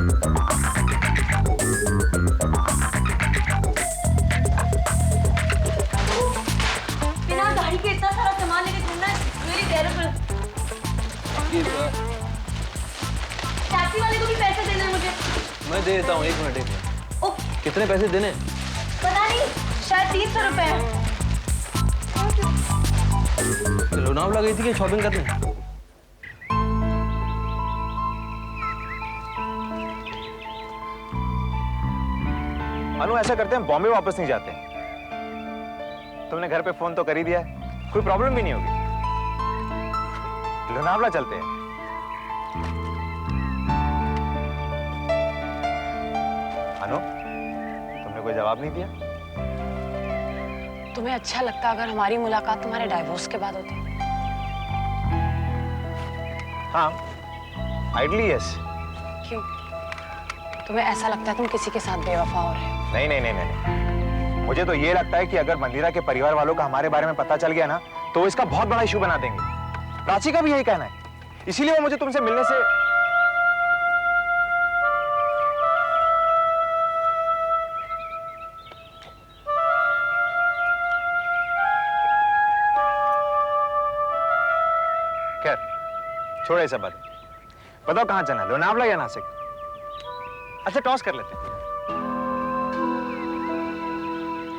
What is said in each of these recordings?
बिना गाड़ी के इतना सारा सामान लेके घूमना रियली टेरिबल। टैक्सी वाले को भी पैसे देना है मुझे। मैं दे देता हूँ, 1 मिनट। ओह, कितने पैसे देने? पता नहीं, शायद 300 रुपए। लोनावला गई थी कि शॉपिंग करने? अनु, ऐसा करते हैं, बॉम्बे वापस नहीं जाते। तुमने घर पे फोन तो कर ही दिया है, कोई प्रॉब्लम भी नहीं होगी। लोनावला चलते हैं। अनु, तुमने कोई जवाब नहीं दिया। तुम्हें अच्छा लगता अगर हमारी मुलाकात तुम्हारे डाइवोर्स के बाद होती? हाँ, आइडली यस। क्यों? तुम्हें ऐसा लगता है तुम किसी के साथ बेवफा हो रहे हो? नहीं नहीं नहीं नहीं, मुझे तो ये लगता है कि अगर मंदिरा के परिवार वालों का हमारे बारे में पता चल गया ना, तो इसका बहुत बड़ा इशू बना देंगे। प्राची का भी यही कहना है, इसीलिए वो मुझे तुमसे मिलने से। खैर, छोड़ो ये सब बात। बताओ कहां चलना है, लोनावला या नासिक? अच्छा, टॉस कर लेते हैं।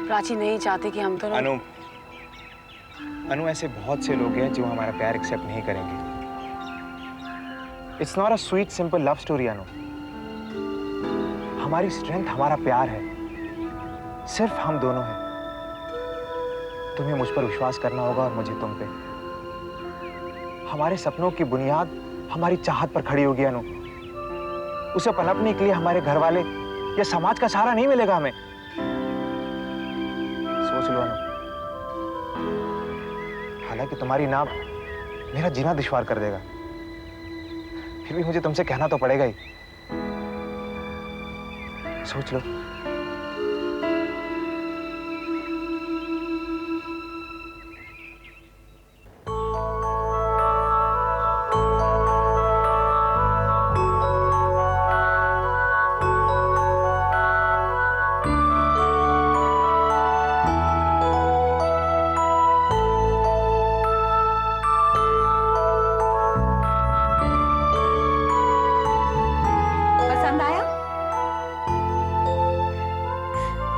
प्राची नहीं चाहती कि हम दोनों। अनु, ऐसे बहुत से लोग हैं जो हमारा प्यार एक्सेप्ट नहीं करेंगे। It's not a sweet simple love story Anu. हमारी स्ट्रेंथ हमारा प्यार है, सिर्फ हम दोनों हैं। तुम्हें मुझ पर विश्वास करना होगा और मुझे तुम पे। हमारे सपनों की बुनियाद हमारी चाहत पर खड़ी होगी अनु। उसे पनपने के लिए हमारे घर वाले या समाज का सहारा नहीं मिलेगा हमें। सोच लो अनु, हालांकि तुम्हारी नाम मेरा जीना दुश्वार कर देगा, फिर भी मुझे तुमसे कहना तो पड़ेगा ही। सोच लो।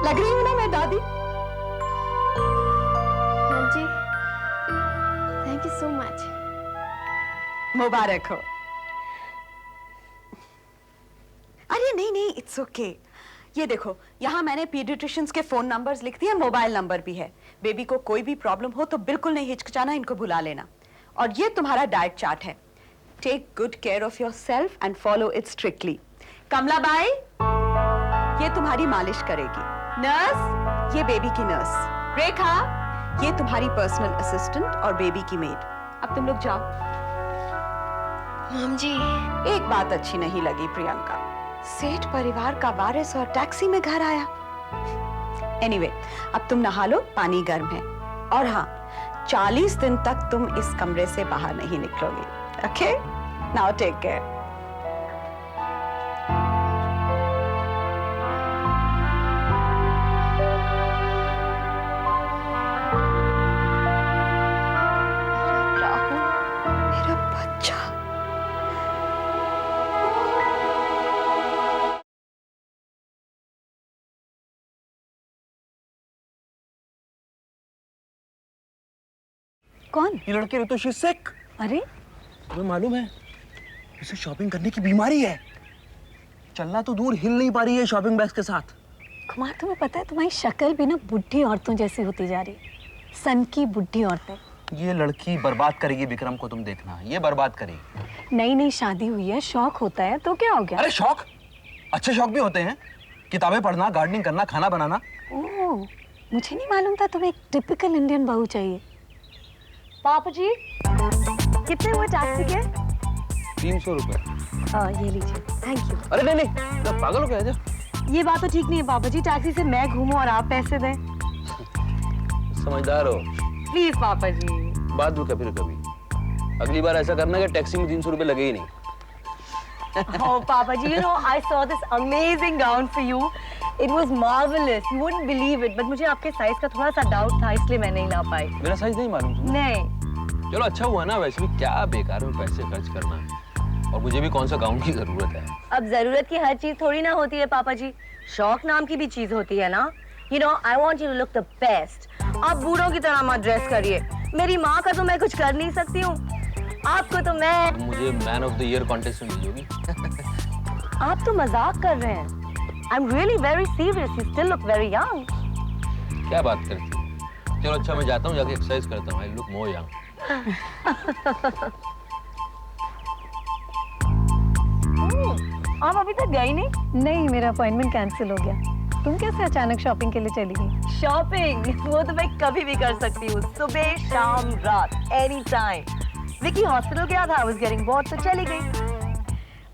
लग रही हूँ ना मैं दादी? हाँ जी, थैंक यू सो मच। मुबारक हो। अरे नहीं नहीं, इट्स ओके। ये देखो, यहाँ मैंने पीडियाट्रिशियंस के फोन नंबर्स लिख दिए, मोबाइल नंबर भी है। बेबी को कोई भी प्रॉब्लम हो तो बिल्कुल नहीं हिचकिचाना, इनको बुला लेना। और ये तुम्हारा डाइट चार्ट है। Take good care of yourself and follow it strictly. Kamla Bai, ये तुम्हारी मालिश करेगी। नर्स, ये बेबी की नर्स। रेखा, ये तुम्हारी पर्सनल असिस्टेंट और बेबी की मेड। अब तुम लोग जाओ। मॉम जी, एक बात अच्छी नहीं लगी प्रियंका, सेठ परिवार का वारिस और टैक्सी में घर आया। एनीवे, अब तुम नहा लो, पानी गर्म है। और हाँ, 40 दिन तक तुम इस कमरे से बाहर नहीं निकलोगे। ओके? Now take care. कौन? ये लड़की ऋतु, शी इज सिक। अरे, तुम्हें मालूम है इसे शॉपिंग करने की बीमारी है। चलना तो दूर, हिल नहीं पा रही है शॉपिंग बैग्स के साथ। कुमार, तुम्हें पता है तुम्हारी शक्ल भी ना बुढ़ी औरतों जैसी होती जा रही है। सन की बुढ़ी औरतें। ये लड़की बर्बाद करेगी विक्रम को, तुम देखना, ये बर्बाद करेगी। नई नई शादी हुई है, शौक होता है तो क्या हो गया? अरे शौक, अच्छे शौक भी होते हैं। किताबें पढ़ना, गार्डनिंग करना, खाना बनाना। ओह, मुझे नहीं मालूम था तुम्हें एक टिपिकल इंडियन बहू चाहिए। बापू जी, कितने हुए टैक्सी के? 300 रुपए। ये लीजिए, थैंक यू। अरे नहीं नहीं, तो पागल हो गया क्या? ये बात तो ठीक नहीं है पापा जी, टैक्सी से मैं घूमूं और आप पैसे दें। समझदार हो। प्लीज पापा जी। बात भी कभी अगली बार ऐसा करना कि टैक्सी में 300 रुपए लगे ही नहीं। Oh, Papa ji, you know, I saw this amazing gown for you. It was marvelous. You wouldn't believe it. But मुझे आपके साइज का थोड़ा सा डाउट था, इसलिए मैं नहीं ला पाई. मेरा साइज नहीं मालूम तुम्हें? नहीं. चलो अच्छा हुआ ना, वैसे भी क्या बेकार में पैसे खर्च करना है, और मुझे भी कौन सा गाउन की जरूरत है. अब जरूरत की हर चीज थोड़ी ना होती है पापा जी. शौक नाम की भी चीज होती है ना. You know, I want you to look the best. आप बूढ़ों की तरह मत ड्रेस करिए. मेरी माँ का तो मैं कुछ कर नहीं सकती हूँ. आपको तो मैं. मुझे man of the year contest में भेजोगी? आप तो मजाक कर रहे हैं. I'm really very serious. You still look very young. क्या बात करती है? चलो अच्छा मैं जाता हूँ, जाके एक्सरसाइज करता हूँ. I look more young. आप अभी तक गई नहीं? नहीं, मेरा अपॉइंटमेंट कैंसिल हो गया. तुम कैसे अचानक शॉपिंग के लिए चली गई? शॉपिंग वो तो मैं कभी भी कर सकती हूँ. सुबह शाम रात एनी टाइम. विकी हॉस्पिटल गया था, I was getting bored, तो चली गई.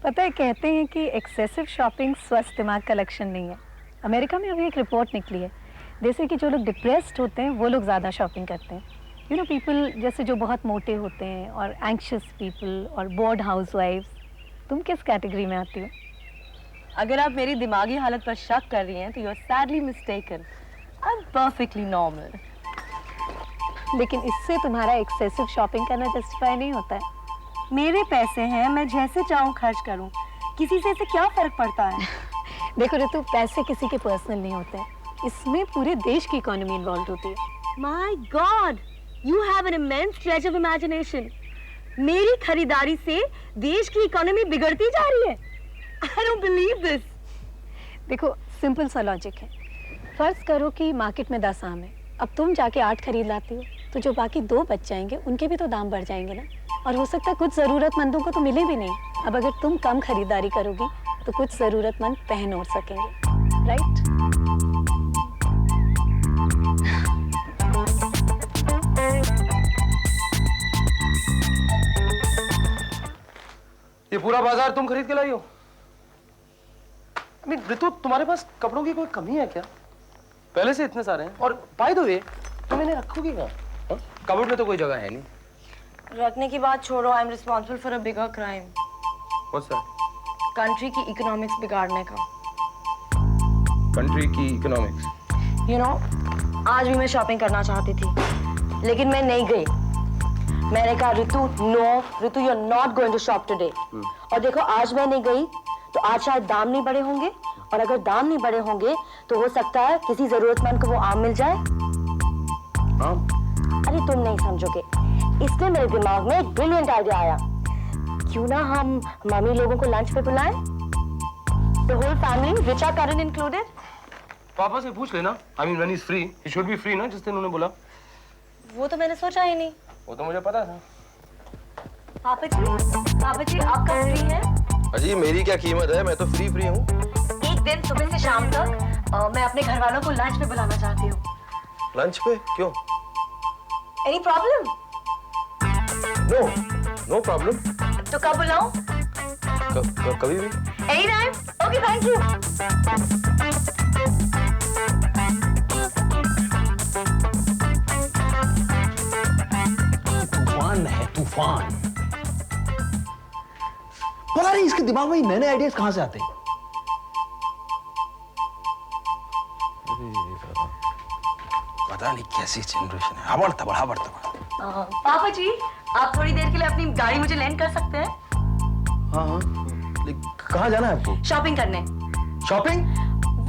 पता है, कहते हैं कि एक्सेसिव शॉपिंग स्वस्थ दिमाग का लक्षण नहीं है. अमेरिका में अभी एक रिपोर्ट निकली है, जैसे कि जो लोग डिप्रेस्ड होते हैं वो लोग ज़्यादा शॉपिंग करते हैं. यू नो, पीपल जैसे जो बहुत मोटे होते हैं, और एंक्शियस पीपल, और बोर्ड हाउसवाइफ्स. तुम किस कैटेगरी में आती हो? अगर आप मेरी दिमागी हालत पर शक कर रही हैं तो you are sadly mistaken. I am perfectly normal. लेकिन इससे तुम्हारा एक्सेसिव शॉपिंग करना जस्टिफाई नहीं होता है. मेरे पैसे हैं, मैं जैसे चाहूँ खर्च करूँ. किसी से इससे क्या फर्क पड़ता है? देखो ऋतु, पैसे किसी के पर्सनल नहीं होते हैं. इसमें पूरे देश की इकोनॉमी इन्वॉल्व होती है. My God, you have an immense stretch of imagination. मेरी खरीदारी से देश की इकोनॉमी बिगड़ती जा रही है. I don't believe this. देखो, सिंपल सा लॉजिक है. फर्ज करो कि मार्केट में 10 आम है. अब तुम जाके 8 खरीद लाती हो, तो जो बाकी 2 बच जाएंगे उनके भी तो दाम बढ़ जाएंगे ना. और हो सकता है कुछ ज़रूरतमंदों को तो मिले भी नहीं. अब अगर तुम कम खरीदारी करोगी तो कुछ ज़रूरतमंद पहन और सकेंगे. राइट? ये पूरा बाजार तुम खरीद के लाई हो? ऋतु, तुम्हारे पास कपड़ों की कोई कमी है क्या? पहले से इतने सारे हैं. और बाय द वे, तुम इन्हें रखोगी कहाँ? कबर्ड में तो कोई जगह है नहीं. रखने की बात छोड़ो. I am responsible for a bigger crime. What's that? Country की इकोनॉमिक्स बिगाड़ने का. कंट्री की इकोनॉमिक्स. यू नो, आज भी मैं शॉपिंग करना चाहती थी, लेकिन मैं नहीं गई. मैंने कहा Ritu, no Ritu, you are not going to shop today. और देखो, आज मैं नहीं गई तो आज शायद दाम नहीं बढ़े होंगे, और अगर दाम नहीं बढ़े होंगे तो हो सकता है किसी जरूरतमंद को वो आम मिल जाए. आम? अरे तुम नहीं समझोगे, इसलिए मेरे दिमाग में एक ब्रिलियंट आइडिया आया. क्यों ना हम मम्मी लोगों को लंच पे बुलाएं? The whole family, Richa, Karan included. पापा से पूछ लेना. I mean, when he's free, he should be free ना, जिस दिन उन्होंने बोला. वो तो मैंने सोचा ही नहीं. वो तो मुझे पता था. पापा जी आप कब फ्री हैं? अजी मेरी क्या कीमत है, मैं तो फ्री हूँ. एक दिन सुबह से शाम तक मैं अपने घर वालों को लंच पे बुलाना चाहती हूँ. लंच पे? क्यों? Any problem? No problem. तो कब बुलाऊं? कभी भी. Any time. Okay, thank you. तूफान है, तूफान. पता नहीं इसके दिमाग में नए आइडियाज कहां से आते हैं. पता नहीं कैसी जनरेशन है. हबड़ तबड़. पापा जी, आप थोड़ी देर के लिए अपनी गाड़ी मुझे लेंड कर सकते हैं? हाँ. कहाँ जाना है आपको? शॉपिंग करने. शॉपिंग?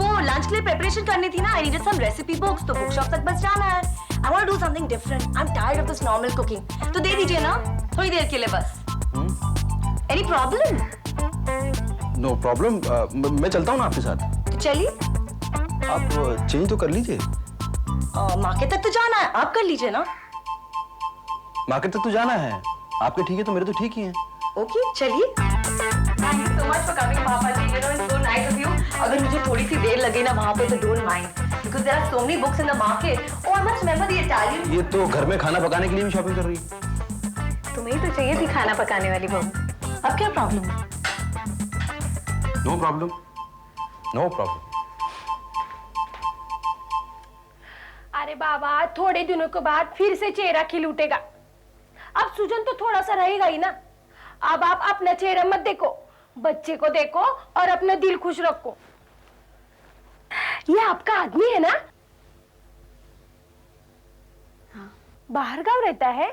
वो लंच के लिए प्रिपरेशन करनी थी ना. I needed some recipe books, तो बुक शॉप तक बस जाना है. I want to do something different. I am tired of this normal cooking. तो दे दीजिए ना, थोड़ी देर के लिए बस. Any problem? No problem. मैं चलता हूँ ना आपके साथ. तो चलिए. आप चेंज तो कर लीजिए. मार्केट तक तो जाना है, आप कर लीजिए ना. मार्केट तक तो जाना है. आपके ठीक है तो मेरे तो ठीक ही हैं. ओके, चलिए. Thank you so much for coming पापा ji. You know, it's so nice of you. अगर मुझे थोड़ी सी देर लगे ना वहाँ पे तो don't mind, because there are so many books in the market. Oh, I must remember the Italian. ये तो घर में खाना पकाने के लिए भी शॉपिंग कर रही है. तुम्हें ही तो चाहिए थी खाना पकाने वाली बहू. अब क्या प्रॉब्लम है? No problem. No problem. अरे बाबा, थोड़े दिनों के बाद फिर से चेहरा खिल उठेगा. अब सूजन तो थोड़ा सा रहेगा ही ना. अब आप अपना चेहरा मत देखो, बच्चे को देखो और अपना दिल खुश रखो। ये आपका आदमी है ना? हाँ। बाहर गांव रहता है?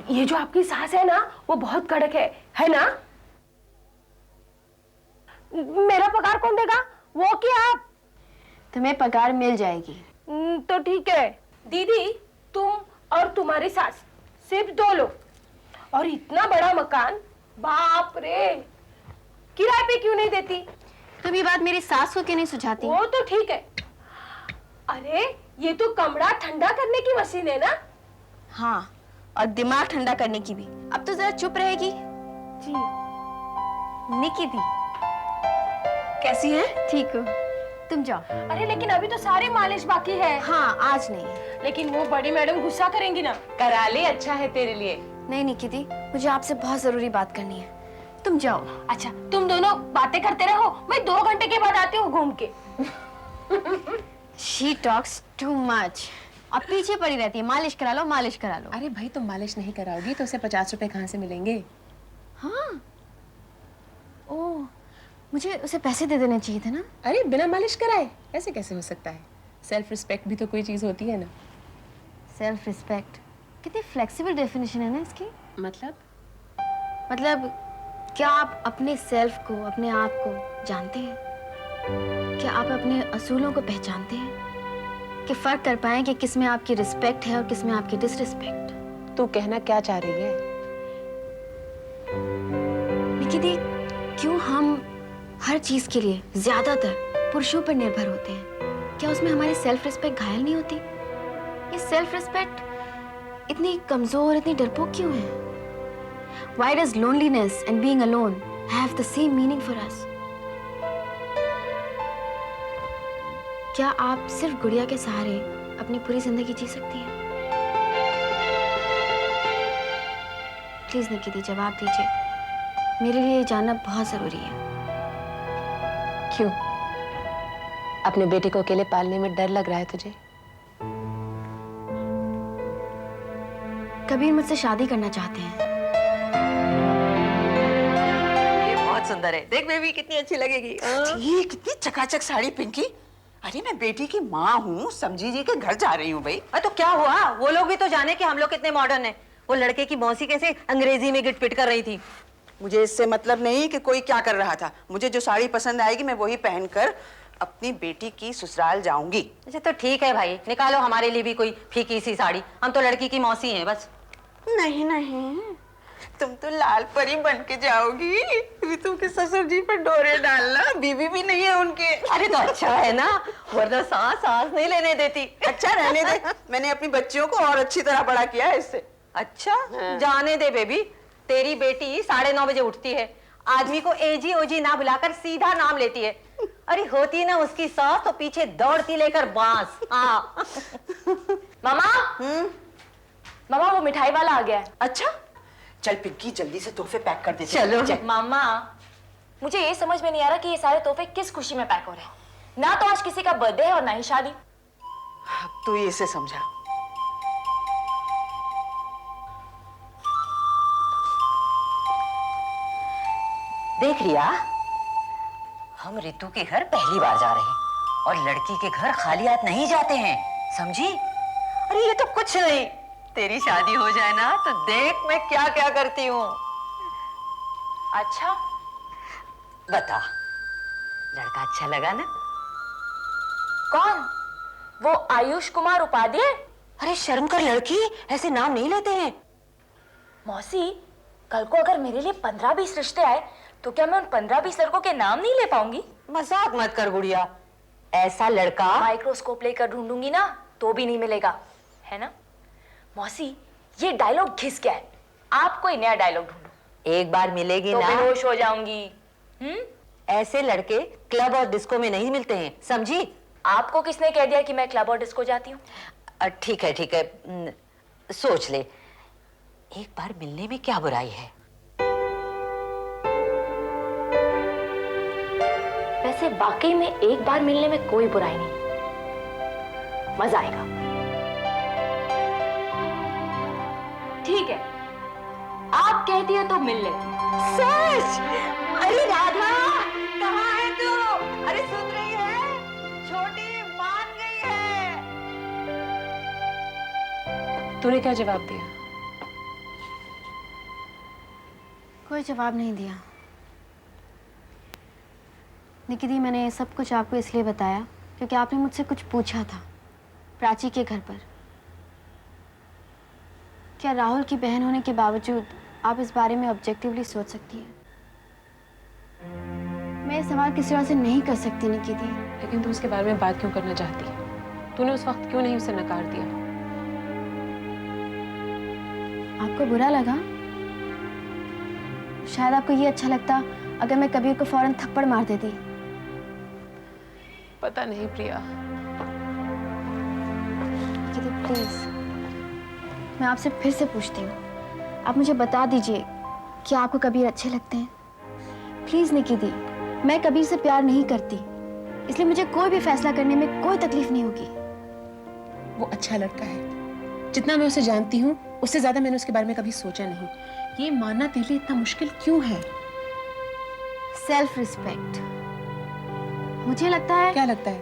ये जो आपकी सास है ना, वो बहुत कड़क है ना? मेरा पगार कौन देगा? वो क्या आप? तुम्हें पगार मिल जाएगी। तो ठीक है। दीदी, तुम और तुम्हारी सास, सिर्फ 2 लोग, और इतना बड़ा मकान, बाप रे। किराए पे क्यों नहीं देती? तुम ये बात मेरी सास को क्यों नहीं सुझाती? वो तो ठीक है। अरे ये तो कमरा ठंडा करने की मशीन है ना? हाँ, और दिमाग ठंडा करने की भी। अब तो जरा चुप रहेगी। जी। निकी दी कैसी है? ठीक हो? तुम जाओ। अरे लेकिन अभी तो सारी मालिश बाकी है। हाँ, आज नहीं। लेकिन वो बड़ी मैडम गुस्सा करेंगी ना। करा ले, अच्छा है तेरे लिए। नहीं निकी दी, मुझे आपसे बहुत जरूरी बात करनी है। तुम जाओ। अच्छा, तुम दोनों बातें करते रहो, मैं 2 घंटे के बाद आती हूँ घूम के। She talks too much. अब पीछे पड़ी रहती है, मालिश करा लो, मालिश करा लो। अरे भाई, तुम मालिश नहीं कराओगी तो उसे 50 रुपए कहाँ से मिलेंगे? हाँ। ओह, मुझे उसे पैसे दे देने चाहिए थे ना। अरे बिना मालिश कराए ऐसे कैसे हो सकता है? सेल्फ रिस्पेक्ट भी तो कोई चीज होती है ना। सेल्फ रिस्पेक्ट, कितनी फ्लेक्सिबल डेफिनेशन है ना इसकी। मतलब क्या आप अपने सेल्फ को, अपने आप को जानते हैं? क्या आप अपने असूलों को पहचानते हैं कि फर्क कर पाएं कि किस में आपकी रिस्पेक्ट है और किस में आपकी डिसरिस्पेक्ट? तू कहना क्या चाह रही है? निकी दी, क्यों हम हर चीज के लिए ज्यादातर पुरुषों पर निर्भर होते हैं? क्या उसमें हमारी सेल्फ रिस्पेक्ट घायल नहीं होती? ये सेल्फ रिस्पेक्ट इतनी कमजोर, इतनी डरपोक क्यों है? Why does loneliness and being alone have the same meaning for us? क्या आप सिर्फ गुड़िया के सहारे अपनी पूरी जिंदगी जी सकती हैं? प्लीज निकी दी, जवाब दीजिए। मेरे लिए ये जानना बहुत जरूरी है। क्यों? अपने बेटे को अकेले पालने में डर लग रहा है तुझे? कबीर मुझसे शादी करना चाहते हैं। ये बहुत सुंदर है, देख बेबी कितनी अच्छी लगेगी। ये कितनी चकाचक साड़ी पिंकी। अरे मैं बेटी की माँ हूँ, समझी जी के घर जा रही हूँ भाई। तो क्या हुआ? वो लोग भी तो जाने कि हम लोग कितने मॉडर्न हैं। वो लड़के की मौसी कैसे अंग्रेजी में गिट पिट कर रही थी। मुझे इससे मतलब नहीं कि कोई क्या कर रहा था। मुझे जो साड़ी पसंद आएगी मैं वही पहनकर अपनी बेटी की ससुराल जाऊंगी। अच्छा तो ठीक है भाई, निकालो हमारे लिए भी कोई फीकी सी साड़ी। हम तो लड़की की मौसी हैं बस। नहीं नहीं, तुम तो लाल परी बन के जाओगी। रितु के ससुर जी पर डोरे डालना, बीवी भी नहीं है उनके। अरे तो अच्छा है ना, वरना सांस नहीं लेने देती। अच्छा रहने दे, मैंने अपनी बच्चियों को और अच्छी तरह बड़ा किया है इससे। अच्छा जाने दे बेबी, तेरी बेटी 9:30 बजे उठती है, आदमी को एजी ओजी ना बुलाकर सीधा नाम लेती है। अरे होती ना उसकी सास तो पीछे दौड़ती लेकर बांस। हाँ मामा, मामा वो मिठाई वाला आ गया है। अच्छा चल पिंकी, जल्दी से तोहफे पैक कर दे। चलो। मामा, मुझे ये समझ में नहीं आ रहा कि ये सारे तोहफे किस खुशी में पैक हो रहे हैं। ना तो आज किसी का बर्थडे है और ना ही शादी। अब तू इसे समझा। देख रिया, हम रितु के घर पहली बार जा रहे हैं और लड़की के घर खाली हाथ नहीं जाते हैं, समझी? अरे ये तो कुछ नहीं, तेरी शादी हो जाए ना तो देख मैं क्या क्या करती हूँ। अच्छा बता, लड़का अच्छा लगा ना? कौन? वो आयुष कुमार उपाध्याय? अरे शर्म कर लड़की, ऐसे नाम नहीं लेते हैं। मौसी, कल को अगर मेरे लिए 15-20 रिश्ते आए तो क्या मैं उन 15-20 लड़कों के नाम नहीं ले पाऊंगी? मजाक मत कर गुड़िया, ऐसा लड़का माइक्रोस्कोप लेकर ढूंढूंगी ना तो भी नहीं मिलेगा, है ना? मौसी, ये डायलॉग घिस गया है, आप कोई नया डायलॉग ढूंढो। एक बार मिलेगी तो ना बेहोश हो जाऊंगी। ऐसे लड़के क्लब और डिस्को में नहीं मिलते हैं, समझी? आपको किसने कह दिया कि मैं क्लब और डिस्को जाती हूँ? ठीक है ठीक है, सोच ले, एक बार मिलने में क्या बुराई है? वैसे वाकई में एक बार मिलने में कोई बुराई नहीं, मजा आएगा। ठीक है, आप आप कहती है तो मिल लेती। सच? अरे राधा, कहाँ है तू? अरे सुन रही है? छोटी मान गई है। तूने क्या जवाब दिया? कोई जवाब नहीं दिया। निकी दी, मैंने ये सब कुछ आपको इसलिए बताया क्योंकि आपने मुझसे कुछ पूछा था प्राची के घर पर। क्या राहुल की बहन होने के बावजूद आप इस बारे में ऑब्जेक्टिवली सोच सकती हैं? मैं ये सवाल किसी और से नहीं कर सकती निकी दी। लेकिन तू उसके बारे में बात क्यों करना चाहती है? तूने उस वक्त क्यों नहीं उसे नकार दिया? आपको बुरा लगा? शायद आपको ये अच्छा लगता अगर मैं कबीर को फौरन थप्पड़ मार देती। पता नहीं प्रिया। प्लीज, मैं आपसे फिर से पूछती हूँ, आप मुझे बता दीजिए कि आपको कबीर अच्छे लगते हैं? प्लीज निकी दी, मैं कबीर से प्यार नहीं करती, इसलिए मुझे कोई भी फैसला करने में कोई तकलीफ नहीं होगी। वो अच्छा लड़का है। जितना मैं उसे जानती हूँ उससे ज्यादा मैंने उसके बारे में कभी सोचा नहीं। ये मानना तेरे लिए इतना मुश्किल क्यों है? Self respect. मुझे लगता है। क्या लगता है?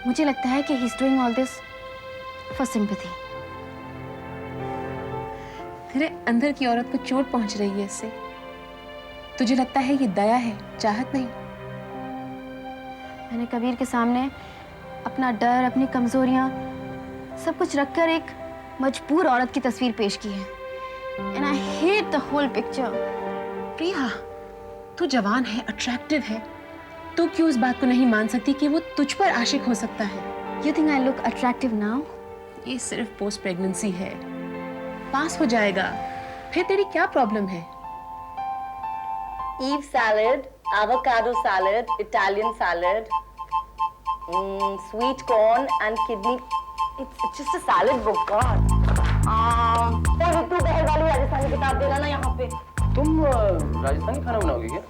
मुझे लगता है कि he is doing all this for sympathy. तेरे अंदर की औरत को चोट पहुंच रही है इससे। तुझे लगता है ये दया है, चाहत नहीं? मैंने कबीर के सामने अपना डर, अपनी कमजोरियां सब कुछ रखकर एक मजबूर औरत की तस्वीर पेश की है। And I hate the whole picture. प्रिया, तू जवान है, अट्रैक्टिव है, तू क्यों इस बात को नहीं मान सकती कि वो तुझ पर आशिक हो सकता है? You think I look attractive now? ये सिर्फ पोस्ट प्रेगनेंसी है, पास हो जाएगा। फिर तेरी क्या प्रॉब्लम है? Eve salad, avocado salad, Italian salad, sweet corn and kidney. It's just a salad book, God. और ऋतु बहल वाली राजस्थानी किताब देना ना यहाँ पे। तुम राजस्थानी खाना बनाओगे क्या?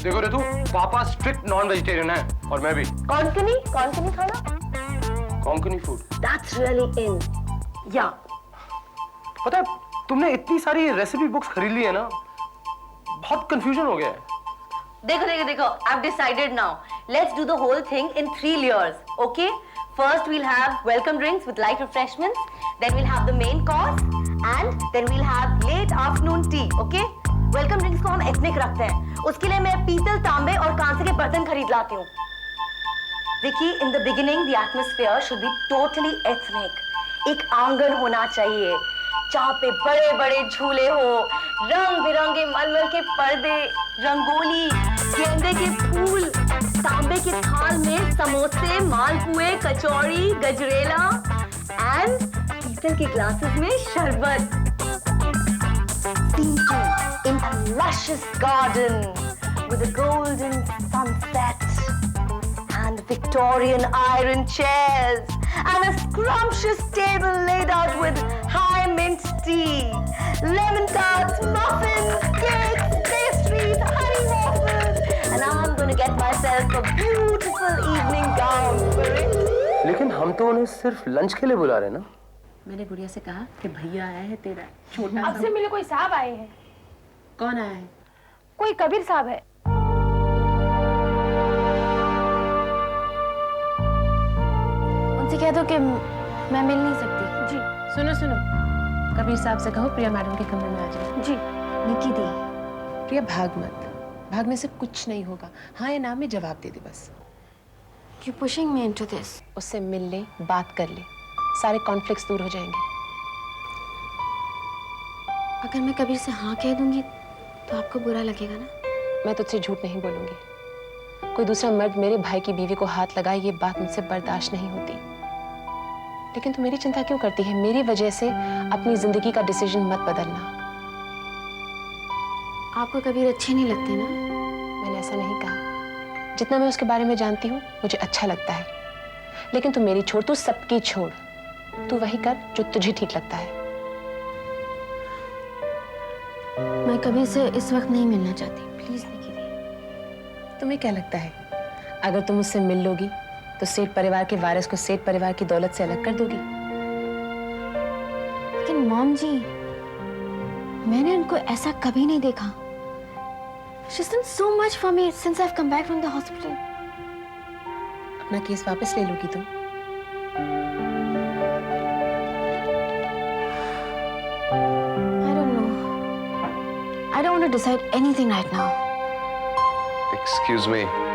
देखो ऋतु, पापा स्ट्रिक्ट नॉन वेजिटेरियन है और मैं भी। कौन खाना? Konkani food. That's really in. Yeah. पता है, तुमने इतनी सारी रेसिपी बुक्स खरीद ली है ना, बहुत कंफ्यूजन हो गया है। देखो, I've decided now. Let's do the whole thing in 3 layers, okay? First we'll have welcome drinks with light refreshments, then we'll have the main course, and then we'll have late afternoon tea, okay? Welcome drinks को हम ethnic रखते हैं। उसके लिए मैं पीतल, तांबे और कांसे के बर्तन खरीद लाती हूँ। देखिए, in the beginning the atmosphere should be totally ethnic. एक आंगन होना चाहिए, जहाँ पे बड़े बड़े झूले हो, रंग बिरंगे मलमल के पर्दे, रंगोली, गेंदे के फूल, तांबे के थाल में समोसे, मालपुए, कचौड़ी, गजरेला एंड पीतल के ग्लासेस में शरबत। Scene 2 in a luscious garden with a golden sunset and Victorian iron chairs and a scrumptious table laid out with high mint tea, lemon tarts, muffins, cakes, pastries, honey waffles, and I'm going to get myself a beautiful evening gown for it. लेकिन हम तो उन्हें सिर्फ lunch के लिए बुला रहे हैं ना। मैंने गुड़िया से कहा कि भैया आया है तेरा छोटा आपसे मिले कोई साहब आए हैं। कौन आया है? कोई कबीर साहब है। उनसे कह दो कि मैं मिल नहीं सकती। जी सुनो, कबीर साहब से कहो प्रिया मैडम के कमरे में आ जाए। जी। निकी दी, प्रिया भाग मत, भागने से कुछ नहीं होगा। हाँ या ना में जवाब दे दे बस। you're pushing me into this. उससे मिल ले, बात कर ले, सारे कॉन्फ्लिक्ट्स दूर हो जाएंगे। अगर मैं कबीर से हाँ कह दूंगी तो आपको बुरा लगेगा ना? मैं तुझसे झूठ नहीं बोलूंगी। कोई दूसरा मर्द मेरे भाई की बीवी को हाथ लगाए, ये बात मुझसे बर्दाश्त नहीं होती। लेकिन तू मेरी चिंता क्यों करती है? मेरी वजह से अपनी जिंदगी का डिसीजन मत बदलना। आपको कबीर अच्छे नहीं लगते ना? मैंने ऐसा नहीं कहा। जितना मैं उसके बारे में जानती हूँ मुझे अच्छा लगता है। लेकिन तू मेरी छोड़, तू सबकी छोड़, तू वही कर जो तुझे ठीक लगता है। मैं कबीर से इस वक्त नहीं मिलना चाहती, प्लीज निकी दी। तुम्हें क्या लगता है अगर तुम उससे मिल लोगी तो सेठ परिवार के वारिस को सेठ परिवार की दौलत से अलग कर दोगी? लेकिन मॉम जी, मैंने उनको ऐसा कभी नहीं देखा। She's done so much for me since I've come back from the hospital. अपना केस वापस ले लोगी तुम? I don't know. I don't want to decide anything right now. Excuse me.